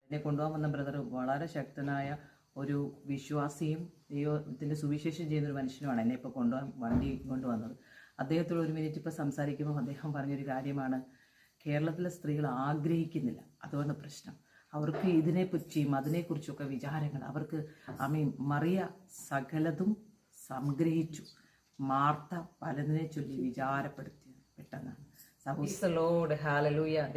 എന്നെ കൊണ്ടുപോകാൻ വന്ന ബ്രദർ വളരെ ശക്തനായ ഒരു വിശ്വാസിയും ദൈവത്തിൻ്റെ സുവിശേഷം ചെയ്യുന്നൊരു മനുഷ്യനുമാണ് എന്നെ ഇപ്പോൾ കൊണ്ടുപോകാൻ വണ്ടി കൊണ്ടുവന്നത്. അദ്ദേഹത്തോട് ഒരു മിനിറ്റ് ഇപ്പോൾ സംസാരിക്കുമ്പോൾ അദ്ദേഹം പറഞ്ഞൊരു കാര്യമാണ്, കേരളത്തിലെ സ്ത്രീകൾ ആഗ്രഹിക്കുന്നില്ല, അതുകൊണ്ട് പ്രശ്നം. അവർക്ക് ഇതിനെപ്പറ്റിയും അതിനെക്കുറിച്ചൊക്കെ വിചാരങ്ങൾ, അവർക്ക് മറിയ സകലതും സംഗ്രഹിച്ചു, മാർത്ത പലതിനെ ചൊല്ലി വിചാരപ്പെടുത്തി പെട്ടെന്നാണ്.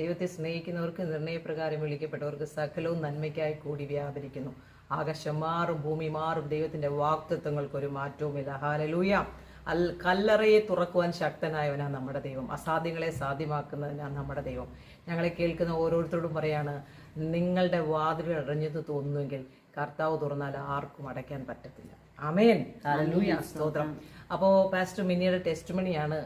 ദൈവത്തെ സ്നേഹിക്കുന്നവർക്ക് നിർണയപ്രകാരം വിളിക്കപ്പെട്ടവർക്ക് സകലവും നന്മയ്ക്കായി കൂടി വ്യാപരിക്കുന്നു. ആകാശം മാറും, ഭൂമി മാറും, ദൈവത്തിന്റെ വാഗ്ദത്തങ്ങൾക്കൊരു മാറ്റവുമില്ല. ഹാലലൂയ. കല്ലറയെ തുറക്കുവാൻ ശക്തനായവനാണ് നമ്മുടെ ദൈവം. അസാധ്യങ്ങളെ സാധ്യമാക്കുന്നതിനാണ് നമ്മുടെ ദൈവം. ഞങ്ങളെ കേൾക്കുന്ന ഓരോരുത്തരോടും പറയാണ്, നിങ്ങളുടെ വാതിൽ അടഞ്ഞെന്ന് തോന്നുന്നുവെങ്കിൽ കർത്താവ് തുറന്നാൽ ആർക്കും അടയ്ക്കാൻ പറ്റത്തില്ല. ആമേൻ. ഹല്ലേലൂയ. സ്തോത്രം. അപ്പോൾ പാസ്റ്റർ മിനിയുടെ ടെസ്റ്റിമണിയാണ്.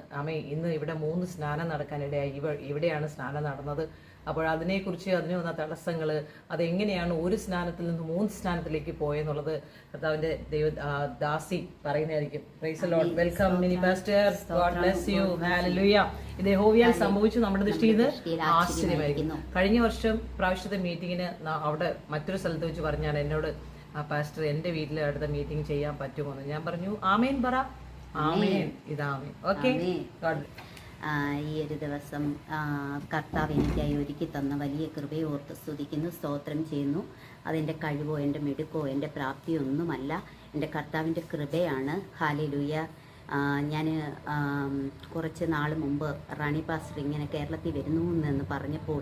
ഇന്ന് ഇവിടെ 3 സ്നാനം നടക്കാനിടയായി. ഇവിടെയാണ് സ്നാനം നടന്നത്. അപ്പോൾ അതിനെക്കുറിച്ച് അതിന് വന്ന തടസ്സങ്ങൾ, അതെങ്ങനെയാണ് ഒരു സ്നാനത്തിൽ നിന്ന് 3 സ്നാനത്തിലേക്ക് പോയെന്നുള്ളത് കർത്താവിന്റെ ദാസി പറയുന്നതായിരിക്കും. Praise the Lord. Welcome mini pastor. God bless you. Hallelujah. ഇത് യഹോവയാൽ സംഭവിച്ചു. നമ്മുടെ ദൃഷ്ടിയിൽ ആശ്ചര്യമായിരിക്കും. കഴിഞ്ഞ വർഷം പ്രാവശ്യത്തെ മീറ്റിങ്ങിന് അവിടെ മറ്റൊരു സ്ഥലത്ത് വെച്ച് പറഞ്ഞാണ് എന്നോട്, പാസ്റ്റർ എൻ്റെ വീട്ടിൽ അടുത്ത മീറ്റിംഗ് ചെയ്യാൻ പറ്റുമോ എന്ന്. ഞാൻ പറഞ്ഞു, ആമേൻ പറ. ആമേൻ. ഇതാമേൻ. ഓക്കെ. ഈ ഒരു ദിവസം കർത്താവ് എനിക്കായി ഒരുക്കി തന്ന വലിയ കൃപയെ ഓർത്ത് സ്തുതിക്കുന്നു, സ്തോത്രം ചെയ്യുന്നു. അതിൻ്റെ കഴിവോ എൻ്റെ മിടുക്കോ എൻ്റെ പ്രാപ്തിയോ ഒന്നുമല്ല, എൻ്റെ കർത്താവിൻ്റെ കൃപയാണ്. ഹല്ലേലൂയ. ഞാൻ കുറച്ച് നാൾ മുമ്പ് റാണി പാസ്റ്റർ ഇങ്ങനെ കേരളത്തിൽ വരുന്നു എന്ന് പറഞ്ഞപ്പോൾ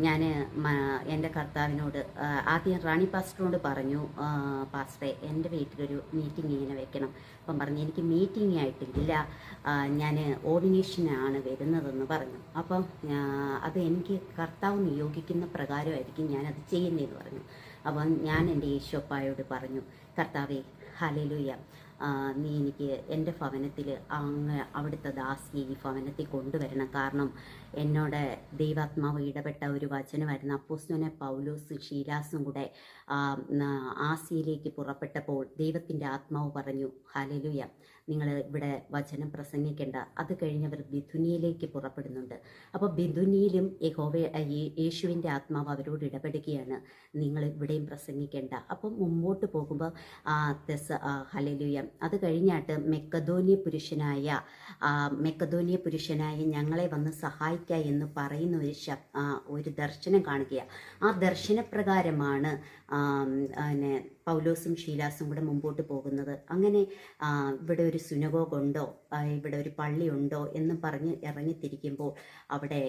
ഞാൻ എൻ്റെ കർത്താവിനോട് ആദ്യം റാണി പാസ്റ്ററിനോട് പറഞ്ഞു, പാസ്റ്ററെ എൻ്റെ വീട്ടിലൊരു മീറ്റിംഗ് ഇങ്ങനെ വെക്കണം. അപ്പം പറഞ്ഞു, എനിക്ക് മീറ്റിംഗ് ആയിട്ടില്ല, ഞാൻ ഓർഡിനേഷനാണ് വരുന്നതെന്ന് പറഞ്ഞു. അപ്പം അത് എനിക്ക് കർത്താവ് നിയോഗിക്കുന്ന പ്രകാരമായിരിക്കും ഞാനത് ചെയ്യുന്നതെന്ന് പറഞ്ഞു. അപ്പം ഞാൻ എൻ്റെ യേശുപ്പായോട് പറഞ്ഞു, കർത്താവേ ഹല്ലേലൂയ, നീ എനിക്ക് എൻ്റെ ഭവനത്തിൽ അവിടുത്തെ ദാസിയെ ഈ ഭവനത്തിൽ കൊണ്ടുവരണം. കാരണം എന്നോട് ദൈവാത്മാവ് ഇടപെട്ട ഒരു വചനമായിരുന്നു. അപ്പോസ്തലനായ പൗലോസും ശീലാസും കൂടെ ആസിയയിലേക്ക് പുറപ്പെട്ടപ്പോൾ ദൈവത്തിൻ്റെ ആത്മാവ് പറഞ്ഞു, ഹല്ലേലൂയ, നിങ്ങൾ ഇവിടെ വചനം പ്രസംഗിക്കേണ്ട. അത് കഴിഞ്ഞവർ ബിഥുനിയയിലേക്ക് പുറപ്പെടുന്നുണ്ട്. അപ്പോൾ ബിഥുനിയിലും യേശുവിൻ്റെ ആത്മാവ് അവരോട് ഇടപെടുകയാണ്, നിങ്ങൾ ഇവിടെയും പ്രസംഗിക്കേണ്ട. അപ്പം മുമ്പോട്ട് പോകുമ്പോൾ ഹല്ലേലൂയ, അത് കഴിഞ്ഞാട്ട് മെക്കദോനിയ പുരുഷനായ ഞങ്ങളെ വന്ന് സഹായിക്കുക എന്ന് പറയുന്ന ഒരു ദർശനം കാണുകയാണ്. ആ ദർശനപ്രകാരമാണ് പൗലോസും ശീലാസും കൂടെ മുമ്പോട്ട് പോകുന്നത്. അങ്ങനെ ഇവിടെ ഒരു സുനഗോഗ് ഉണ്ടോ, ഇവിടെ ഒരു പള്ളി ഉണ്ടോ എന്നും പറഞ്ഞ് ഇറങ്ങിത്തിരിക്കുമ്പോൾ അവിടെ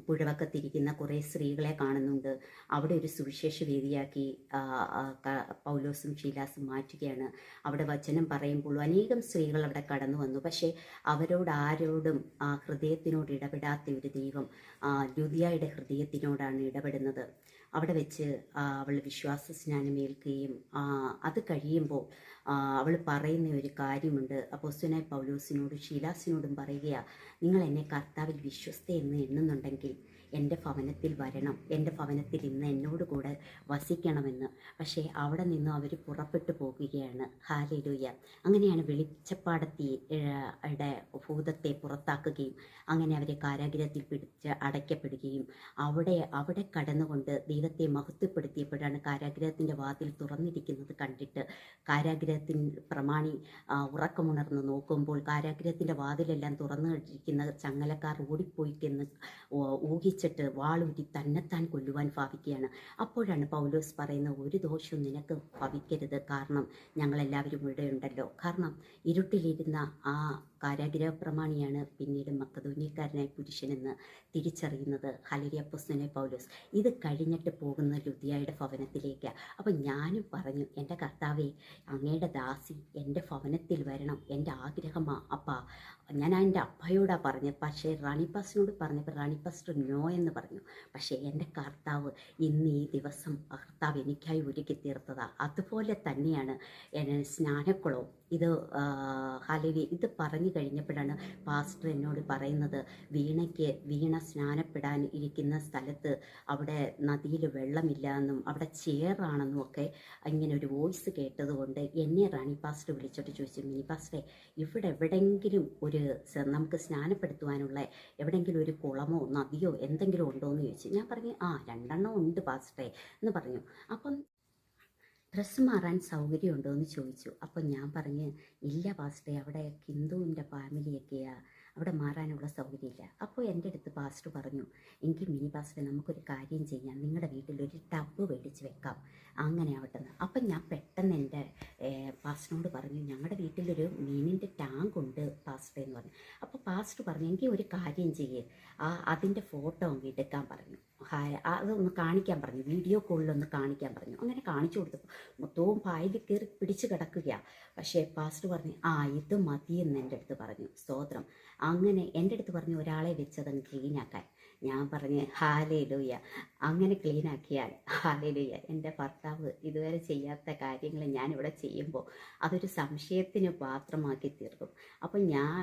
പുഴവക്കത്തിരിക്കുന്ന കുറേ സ്ത്രീകളെ കാണുന്നുണ്ട്. അവിടെ ഒരു സുവിശേഷ വേദിയാക്കി പൗലോസും ശീലാസും മാറ്റുകയാണ്. അവിടെ വചനം പറയുമ്പോൾ അനേകം സ്ത്രീകൾ അവിടെ കടന്നു വന്നു. പക്ഷേ അവരോട് ആരോടും ഹൃദയത്തിനോട് ഇടപെടാത്ത ഒരു ദൈവം ലുദിയായുടെ ഹൃദയത്തിനോടാണ് ഇടപെടുന്നത്. അവിടെ വെച്ച് അവൾ വിശ്വാസ സ്നാനമേൽക്കുകയും അത് കഴിയുമ്പോൾ അവൾ പറയുന്ന ഒരു കാര്യമുണ്ട്. അപ്പോസ്തലനായ പൗലോസിനോടും ശീലാസിനോടും പറയുകയാണ്, നിങ്ങൾ എന്നെ കർത്താവിൽ വിശ്വസ്തയെന്ന് എണ്ണുന്നുണ്ടെങ്കിൽ എൻ്റെ ഭവനത്തിൽ വരണം, എൻ്റെ ഭവനത്തിൽ ഇന്ന് എന്നോട് കൂടെ വസിക്കണമെന്ന്. പക്ഷേ അവിടെ നിന്നും അവർ പുറപ്പെട്ടു പോകുകയാണ്. ഹല്ലേലൂയ. അങ്ങനെയാണ് വെളിച്ചപ്പാടത്തിയുടെ ഭൂതത്തെ പുറത്താക്കുകയും അങ്ങനെ അവരെ കാരാഗൃഹത്തിൽ പിടിച്ച് അടയ്ക്കപ്പെടുകയും അവിടെ കടന്നുകൊണ്ട് ദൈവത്തെ മഹത്വപ്പെടുത്തിയപ്പോഴാണ് കാരാഗൃഹത്തിൻ്റെ വാതിൽ തുറന്നിരിക്കുന്നത് കണ്ടിട്ട് കാരാഗൃഹത്തിൻ പ്രമാണി ഉറക്കമുണർന്ന് നോക്കുമ്പോൾ കാരാഗൃഹത്തിൻ്റെ വാതിലെല്ലാം തുറന്നു കഴിച്ചിരിക്കുന്ന ചങ്ങലക്കാർ ഓടിപ്പോയിക്കെന്ന് ഊഹിച്ചിട്ട് വാളൂരി തന്നെത്താൻ കൊല്ലുവാൻ ഭാവിക്കുകയാണ്. അപ്പോഴാണ് പൗലോസ് പറയുന്ന, ഒരു ദോഷവും നിനക്ക് ഭവിക്കരുത്, കാരണം ഞങ്ങളെല്ലാവരും ഇവിടെ ഉണ്ടല്ലോ. കാരണം ഇരുട്ടിലിരുന്ന ആ കാരാഗൃഹ പ്രമാണിയാണ് പിന്നീട് മക്കദോന്യക്കാരനായ പുരുഷനെന്ന് തിരിച്ചറിയുന്നത്. ഹല്ലേലൂയ. അപ്പോസ്തലനായ പൗലോസ് ഇത് കഴിഞ്ഞിട്ട് പോകുന്ന ലുദിയായുടെ ഭവനത്തിലേക്ക്. അപ്പം ഞാനും പറഞ്ഞു, എൻ്റെ കർത്താവേ, അങ്ങയുടെ ദാസി എൻ്റെ ഭവനത്തിൽ വരണം, എൻ്റെ ആഗ്രഹമാ അപ്പാ. ഞാൻ എൻ്റെ അപ്പയോടാണ് പറഞ്ഞത്. പക്ഷേ റാണി പാസ്റ്ററിനോട് പറഞ്ഞപ്പോൾ റാണി പാസ്റ്റർ നോ എന്ന് പറഞ്ഞു. പക്ഷേ എൻ്റെ കർത്താവ് ഇന്ന് ഈ ദിവസം കർത്താവ് എനിക്കായി ഒരുക്കി തീർത്തതാണ്. അതുപോലെ തന്നെയാണ് സ്നാനക്കുളവും. ഇത് ഹല്ലേലൂയ. ഇത് പറഞ്ഞ് കഴിഞ്ഞപ്പോഴാണ് പാസ്റ്റർ എന്നോട് പറയുന്നത്, വീണ സ്നാനപ്പെടാൻ ഇരിക്കുന്ന സ്ഥലത്ത് അവിടെ നദിയിൽ വെള്ളമില്ല എന്നും അവിടെ ചേറാണെന്നും ഒക്കെ ഇങ്ങനെ ഒരു വോയിസ് കേട്ടതുകൊണ്ട് എന്നെ റാണി പാസ്റ്റർ വിളിച്ചിട്ട് ചോദിച്ചു, മിനി പാസ്റ്ററെ, ഇവിടെ എവിടെയെങ്കിലും നമുക്ക് സ്നാനപ്പെടുത്തുവാനുള്ള എവിടെയെങ്കിലും ഒരു കുളമോ നദിയോ എന്തെങ്കിലും ഉണ്ടോ എന്ന് ചോദിച്ചു. ഞാൻ പറഞ്ഞു, 2 ഉണ്ട് പാസ്റ്ററെ എന്ന് പറഞ്ഞു. അപ്പം ഡ്രസ്സ് മാറാൻ സൗകര്യമുണ്ടോ എന്ന് ചോദിച്ചു. അപ്പം ഞാൻ പറഞ്ഞ്, ഇല്ല പാസ്റ്ററെ, അവിടെ ഹിന്ദുവിൻ്റെ ഫാമിലിയൊക്കെയാണ്, അവിടെ മാറാനുള്ള സൗകര്യമില്ല. അപ്പോൾ എൻ്റെ അടുത്ത് പാസ്റ്റർ പറഞ്ഞു, എങ്കിൽ മിനി പാസ്റ്റർ നമുക്കൊരു കാര്യം ചെയ്യാം, നിങ്ങളുടെ വീട്ടിലൊരു ടബ് മേടിച്ച് വെക്കാം, അങ്ങനെ ആവട്ടെ. അപ്പം ഞാൻ പെട്ടെന്ന് എൻ്റെ പാസ്റ്ററിനോട് പറഞ്ഞു, ഞങ്ങളുടെ വീട്ടിലൊരു മീനിൻ്റെ ടാങ്ക് ഉണ്ട് പാസ്റ്റർ എന്ന് പറഞ്ഞു. അപ്പോൾ പാസ്റ്റർ പറഞ്ഞു, എങ്കിൽ ഒരു കാര്യം ചെയ്യേ, അതിൻ്റെ ഫോട്ടോ അങ്ങ് എടുക്കാൻ പറഞ്ഞു, അതൊന്ന് കാണിക്കാൻ പറഞ്ഞു, വീഡിയോ കോളിലൊന്ന് കാണിക്കാൻ പറഞ്ഞു. അങ്ങനെ കാണിച്ചു കൊടുത്തപ്പോൾ മൊത്തവും പായിൽ കയറി പിടിച്ച് കിടക്കുകയാണ്. പക്ഷേ പാസ്റ്റർ പറഞ്ഞു, ഇത് മതിയെന്ന് എൻ്റെ അടുത്ത് പറഞ്ഞു. സ്തോത്രം. അങ്ങനെ എൻ്റെ അടുത്ത് പറഞ്ഞു, ഒരാളെ വെച്ചതങ്ങ് ക്ലീനാക്കാൻ. ഞാൻ പറഞ്ഞ് ഹല്ലേലൂയ, അങ്ങനെ ക്ലീനാക്കിയാൽ ഹല്ലേലൂയ. എൻ്റെ ഭർത്താവ് ഇതുവരെ ചെയ്യാത്ത കാര്യങ്ങൾ ഞാനിവിടെ ചെയ്യുമ്പോൾ അതൊരു സംശയത്തിന് പാത്രമാക്കി തീർക്കും. അപ്പം ഞാൻ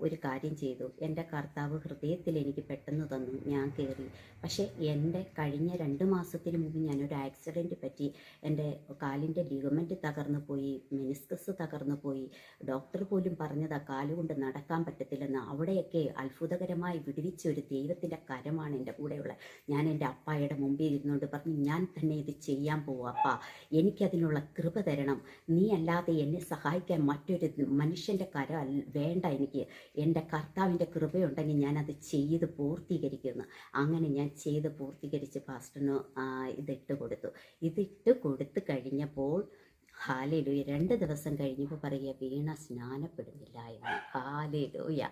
ഒരു കാര്യം ചെയ്തു, എൻ്റെ കർത്താവ് ഹൃദയത്തിൽ എനിക്ക് പെട്ടെന്ന് തന്നു, ഞാൻ കയറി. പക്ഷേ എൻ്റെ കഴിഞ്ഞ 2 മാസത്തിന് മുമ്പ് ഞാനൊരു ആക്സിഡൻറ്റ് പറ്റി, എൻ്റെ കാലിൻ്റെ ലിഗമെൻറ്റ് തകർന്നു പോയി, മെനിസ്കസ് തകർന്നു പോയി. ഡോക്ടർ പോലും പറഞ്ഞതാ കാലുകൊണ്ട് നടക്കാൻ പറ്റത്തില്ലെന്ന്. അവിടെയൊക്കെ അത്ഭുതകരമായി വിടുവിച്ച ഒരു ദൈവത്തിൻ്റെ കരമാണ് എൻ്റെ കൂടെയുള്ളത്. ഞാൻ എൻ്റെ അപ്പായുടെ മുമ്പിൽ ഇരുന്നുകൊണ്ട് പറഞ്ഞു, ഞാൻ തന്നെ ഇത് ചെയ്യാൻ പോവാ അപ്പാ, എനിക്കതിനുള്ള കൃപ തരണം, നീ അല്ലാതെ എന്നെ സഹായിക്കാൻ മറ്റൊരു മനുഷ്യൻ്റെ കരം വേണ്ട, എനിക്ക് എൻ്റെ കർത്താവിൻ്റെ കൃപയുണ്ടെങ്കിൽ ഞാനത് ചെയ്ത് പൂർത്തീകരിക്കുന്നു. അങ്ങനെ ഞാൻ ചെയ്ത് പൂർത്തീകരിച്ച് പാസ്റ്ററിന് ഇതിട്ട് കൊടുത്തു കഴിഞ്ഞപ്പോൾ ഹല്ലേലൂയ, 2 ദിവസം കഴിഞ്ഞപ്പോൾ പറയുക, വീണ സ്നാനപ്പെടുന്നില്ല എന്ന്. ഹല്ലേലൂയ.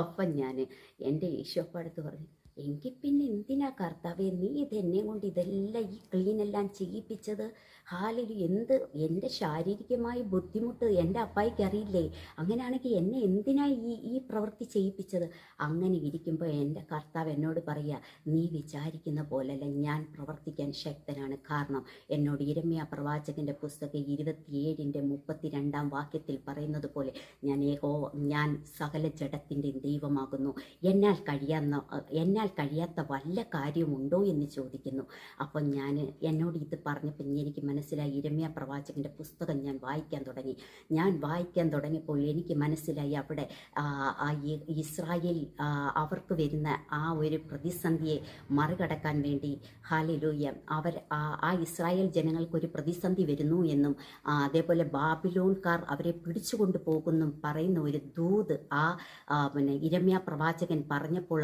അപ്പം ഞാൻ എൻ്റെ ഈശോപ്പടുത്ത് പറഞ്ഞു, എങ്കിൽ പിന്നെ എന്തിനാ കർത്താവേ നീ ഇതെന്നെ കൊണ്ട് ഇതെല്ലാം ഈ ക്ലീനെല്ലാം ചെയ്യിപ്പിച്ചത്? ഹല്ലേലൂയ. എൻ്റെ ശാരീരികമായ ബുദ്ധിമുട്ട് എൻ്റെ അപ്പായിക്ക് അറിയില്ലേ? അങ്ങനെയാണെങ്കിൽ എന്നെ എന്തിനാ ഈ പ്രവൃത്തി ചെയ്യിപ്പിച്ചത്? അങ്ങനെ ഇരിക്കുമ്പോൾ എൻ്റെ കർത്താവ് എന്നോട് പറയുക, നീ വിചാരിക്കുന്ന പോലെയല്ല ഞാൻ പ്രവർത്തിക്കാൻ ശക്തനാണ്. കാരണം എന്നോട് യിരെമ്യാ പ്രവാചകൻ്റെ പുസ്തകം 27:32 വാക്യത്തിൽ പറയുന്നത് പോലെ ഞാൻ സകല ജഡത്തിൻ്റെയും ദൈവമാകുന്നു, എന്നാൽ കഴിയാത്ത വല്ല കാര്യമുണ്ടോ എന്ന് ചോദിക്കുന്നു. അപ്പം എന്നോട് ഇത് പറഞ്ഞപ്പോൾ എനിക്ക് മനസ്സിലായി, യിരെമ്യാ പ്രവാചകൻ്റെ പുസ്തകം ഞാൻ വായിക്കാൻ തുടങ്ങിയപ്പോൾ എനിക്ക് മനസ്സിലായി, അവിടെ ഇസ്രായേൽ അവർക്ക് വരുന്ന ആ ഒരു പ്രതിസന്ധിയെ മറികടക്കാൻ വേണ്ടി ഹല്ലേലൂയ ആ ഇസ്രായേൽ ജനങ്ങൾക്കൊരു പ്രതിസന്ധി വരുന്നു എന്നും അതേപോലെ ബാബിലോൺകാർ അവരെ പിടിച്ചുകൊണ്ട് പോകുന്നു പറയുന്ന ഒരു ദൂത് യിരെമ്യാ പ്രവാചകൻ പറഞ്ഞപ്പോൾ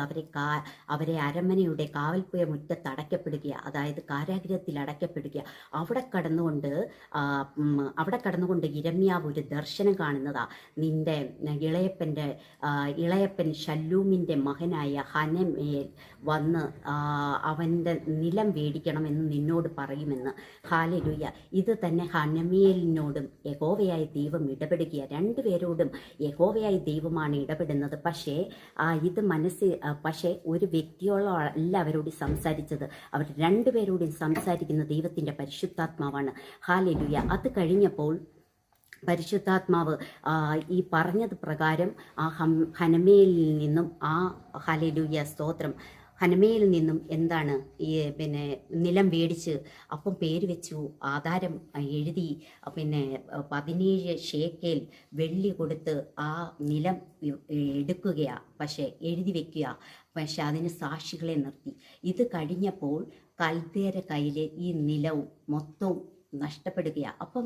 അവരെ അരമനയുടെ കാവൽപ്പുയ മുറ്റത്ത് അടയ്ക്കപ്പെടുക, അതായത് കാരാഗൃഹത്തിൽ അടയ്ക്കപ്പെടുക. അവിടെ കടന്നുകൊണ്ട് യിരെമ്യാവ് ഒരു ദർശനം കാണുന്നതാ. നിന്റെ ഇളയപ്പൻ ശല്ലൂമിൻ്റെ മകനായ ഹനമേൽ വന്ന് അവൻ്റെ നിലം വേടിക്കണമെന്ന് നിന്നോട് പറയുമെന്ന്. ഹല്ലേലൂയ. ഇത് തന്നെ ഹനമേലിനോടും യഹോവയായ ദൈവം ഇടപെടുക. 2 പേരോടും യഹോവയായ ദൈവമാണ് ഇടപെടുന്നത്. പക്ഷേ ഒരു വ്യക്തിയോളല്ല അവരോട് സംസാരിച്ചത്, അവർ 2 പേരോടും സംസാരിക്കുന്ന ദൈവത്തിൻ്റെ പരിശുദ്ധാത്മാവാണ്. ഹല്ലേലൂയ. അത് കഴിഞ്ഞപ്പോൾ പരിശുദ്ധാത്മാവ് ഈ പറഞ്ഞത് പ്രകാരം ആ ഹനമേലിൽ നിന്നും ഹല്ലേലൂയ സ്തോത്രം, ഹനമയിൽ നിന്നും എന്താണ് നിലം മേടിച്ച് അപ്പം പേര് വെച്ചു, ആധാരം എഴുതി, 17 ശേക്കേൽ വെള്ളി കൊടുത്ത് ആ നിലം എടുക്കുകയാണ്, പക്ഷേ എഴുതി വെക്കുക. പക്ഷെ അതിന് സാക്ഷികളെ നിർത്തി. ഇത് കഴിഞ്ഞപ്പോൾ കൽദേര കയ്യിലെ ഈ നിലവും മൊത്തവും നഷ്ടപ്പെടുകയാണ്. അപ്പം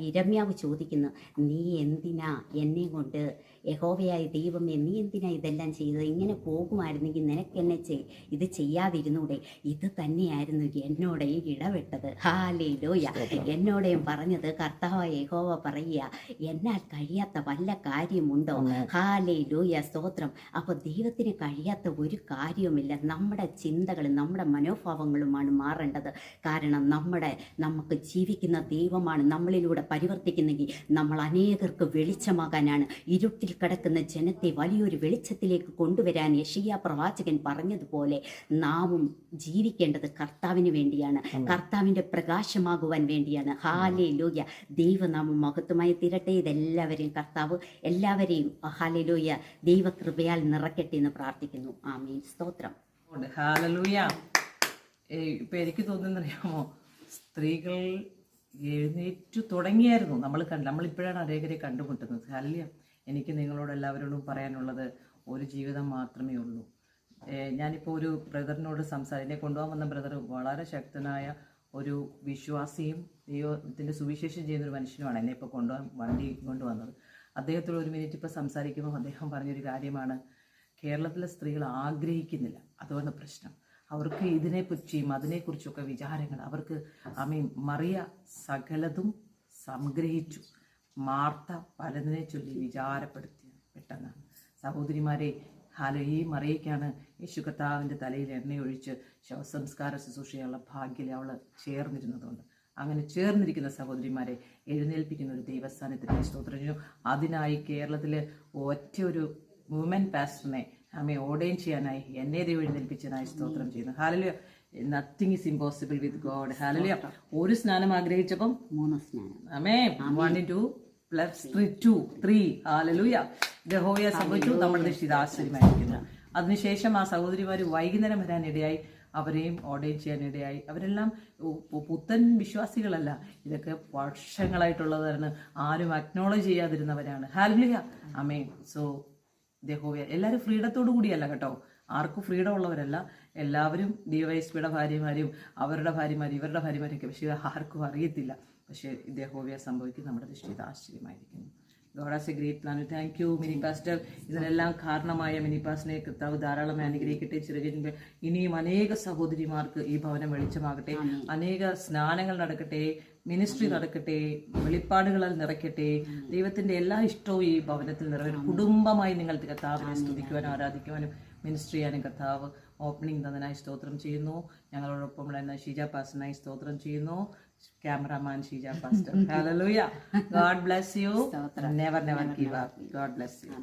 യിരെമ്യാവ് ചോദിക്കുന്നു, നീ എന്തിനാ എന്നെ കൊണ്ട്, യഹോവയായ ദൈവമേ നീ എന്തിനാ ഇതെല്ലാം ചെയ്തത്? ഇങ്ങനെ പോകുമായിരുന്നെങ്കിൽ നിനക്കെന്നെ ഇത് ചെയ്യാതിരുന്നൂടെ? ഇത് തന്നെയായിരുന്നു എന്നോടെയും ഇടപെട്ടത്. ഹല്ലേലൂയ. എന്നോടെയും പറഞ്ഞത് കർത്താവായ യഹോവ പറയുക, എന്നാൽ കഴിയാത്ത വല്ല കാര്യമുണ്ടോ? ഹല്ലേലൂയ സ്തോത്രം. അപ്പോൾ ദൈവത്തിന് കഴിയാത്ത ഒരു കാര്യവുമില്ല. നമ്മുടെ ചിന്തകളും നമ്മുടെ മനോഭാവങ്ങളുമാണ് മാറേണ്ടത്. കാരണം നമുക്ക് ജീവിക്കുന്ന ദൈവമാണ് നമ്മളിലൂടെ പരിവർത്തിക്കുന്നെങ്കിൽ നമ്മൾ അനേകർക്ക് വെളിച്ചമാകാനാണ്. ഇരുട്ടിൽ ഇരുട്ടിൽ കിടക്കുന്ന ജനത്തെ വലിയൊരു വെളിച്ചത്തിലേക്ക് കൊണ്ടുവരാൻ യെശയ്യാ പ്രവാചകൻ പറഞ്ഞതുപോലെ നാവും ജീവിക്കേണ്ടത് കർത്താവിന് വേണ്ടിയാണ്, കർത്താവിൻ്റെ പ്രകാശമാകുവാൻ വേണ്ടിയാണ്. ഹാലേലൂയ. ദൈവനാമം മഹത്വമായി തീരട്ടെ. ഇതെല്ലാവരെയും കർത്താവ് എല്ലാവരെയും ഹാലേലൂയ ദൈവകൃപയാൽ നിറയ്ക്കട്ടെ എന്ന് പ്രാർത്ഥിക്കുന്നു. ആമേൻ. സ്തോത്രം. ഹല്ലേലൂയ. ഇപ്പൊ എനിക്ക് തോന്നുന്നറിയാമോ, സ്ത്രീകൾ എഴുന്നേറ്റു തുടങ്ങിയായിരുന്നു. നമ്മളിപ്പോഴാണ് അനേകരെ കണ്ടുമുട്ടുന്നത്. ഹല്ലേലൂയ. എനിക്ക് നിങ്ങളോട് എല്ലാവരോടും പറയാനുള്ളത്, ഒരു ജീവിതം മാത്രമേ ഉള്ളൂ. ഞാനിപ്പോൾ ഒരു ബ്രദറിനോട് എന്നെ കൊണ്ടുപോകാൻ വന്ന ബ്രദർ വളരെ ശക്തനായ ഒരു വിശ്വാസിയും ദൈവത്തിൻ്റെ സുവിശേഷം ചെയ്യുന്നൊരു മനുഷ്യനുമാണ് എന്നെ ഇപ്പോൾ വണ്ടി കൊണ്ടുവന്നത്. അദ്ദേഹത്തോട് ഒരു മിനിറ്റ് ഇപ്പോൾ സംസാരിക്കുമ്പോൾ അദ്ദേഹം പറഞ്ഞൊരു കാര്യമാണ്, കേരളത്തിലെ സ്ത്രീകൾ ആഗ്രഹിക്കുന്നില്ല, അതുകൊണ്ട് പ്രശ്നം. അവർക്ക് ഇതിനെക്കുറിച്ചും അതിനെക്കുറിച്ചൊക്കെ വിചാരങ്ങൾ. അവർക്ക് മറിയ സകലതും സംഗ്രഹിച്ചു, മാർത്ത പലതിനെ ചൊല്ലി പെട്ടെന്നാണ്. സഹോദരിമാരെ, ഈ മറിയയ്ക്കാണ് യേശു കർത്താവിൻ്റെ തലയിൽ എണ്ണയൊഴിച്ച് ശവസംസ്കാര ശുശ്രൂഷയുള്ള ഭാഗ്യം അവൾ ചേർന്നിരുന്നതുകൊണ്ട്. അങ്ങനെ ചേർന്നിരിക്കുന്ന സഹോദരിമാരെ എഴുന്നേൽപ്പിക്കുന്ന ഒരു ദൈവസ്ഥാനത്തിൻ്റെ സ്തോത്രം ചെയ്യുന്നു. അതിനായി കേരളത്തിൽ ഒറ്റ ഒരു വുമൻ പാസ്റ്ററിനെ ഓർഡൈൻ ചെയ്യാനായി എന്നെ ദൈവം എഴുന്നേൽപ്പിച്ചതിനായി സ്തോത്രം ചെയ്യുന്നു. Hallelujah. Nothing is impossible with God. Hallelujah. ഒരു സ്നാനം ആഗ്രഹിച്ചപ്പം 3 സ്നാനം. ആമേൻ. 1 2 + 3 2 ഹല്ലേലൂയ. യഹോവയെ സംബന്ധിച്ചു നമ്മുടെ ദൃഷ്ടി ആശ്ചര്യമായിരിക്കുന്നു. അതിനുശേഷം ആ സഹോദരിമാർ വൈകുന്നേരം വരാനിടയായി, അവരെയും ഓർഡൈൻ ചെയ്യാനിടയായി. അവരെല്ലാം പുത്തൻ വിശ്വാസികളല്ല, ഇതൊക്കെ വർഷങ്ങളായിട്ടുള്ളതാണ്, ആരും അക്നോളജ് ചെയ്യാതിരുന്നവരാണ്. ഹല്ലേലൂയ. ആമേൻ. സോ യഹോവ എല്ലാവരും ഫ്രീഡത്തോടു കൂടിയല്ല കേട്ടോ, ആർക്കും ഫ്രീഡം ഉള്ളവരല്ല. എല്ലാവരും DYSPയുടെ ഭാര്യമാരും അവരുടെ ഭാര്യമാരും ഇവരുടെ ഭാര്യമാരൊക്കെ, പക്ഷേ ആർക്കും അറിയത്തില്ല. പക്ഷേ യഹോവയെ സംഭവിക്കും നമ്മുടെ ദൃഷ്ടി ആശ്ചര്യമായിരിക്കുന്നു. God has a great plan. Thank you mini pastor. ഇതിനെല്ലാം കാരണമായ മിനി പാസ്റ്ററിനെ കർത്താവ് ധാരാളം അനുഗ്രഹിക്കട്ടെ. ചിറകിൻ്റെ ഇനിയും അനേക സഹോദരിമാർക്ക് ഈ ഭവനം വെളിച്ചമാകട്ടെ, അനേക സ്നാനങ്ങൾ നടക്കട്ടെ, മിനിസ്ട്രി നടക്കട്ടെ, വെളിപ്പാടുകളാൽ നിറയ്ക്കട്ടെ. ദൈവത്തിന്റെ എല്ലാ ഇഷ്ടവും ഈ ഭവനത്തിൽ നിറവേറ്റും. കുടുംബമായി നിങ്ങൾ കർത്താവിനെ സ്തുതിക്കുവാനും ആരാധിക്കുവാനും മിനിസ്ട്രി ചെയ്യാനും കർത്താവ് ഓപ്പണിംഗ് തന്നതിനായി സ്തോത്രം ചെയ്യുന്നു. ഞങ്ങളോടൊപ്പം ഷീജ പാസ്റ്ററിനായി സ്തോത്രം ചെയ്യുന്നു. Cameraman Sheeja pastor. Hallelujah. God bless you. Never give up. God bless you.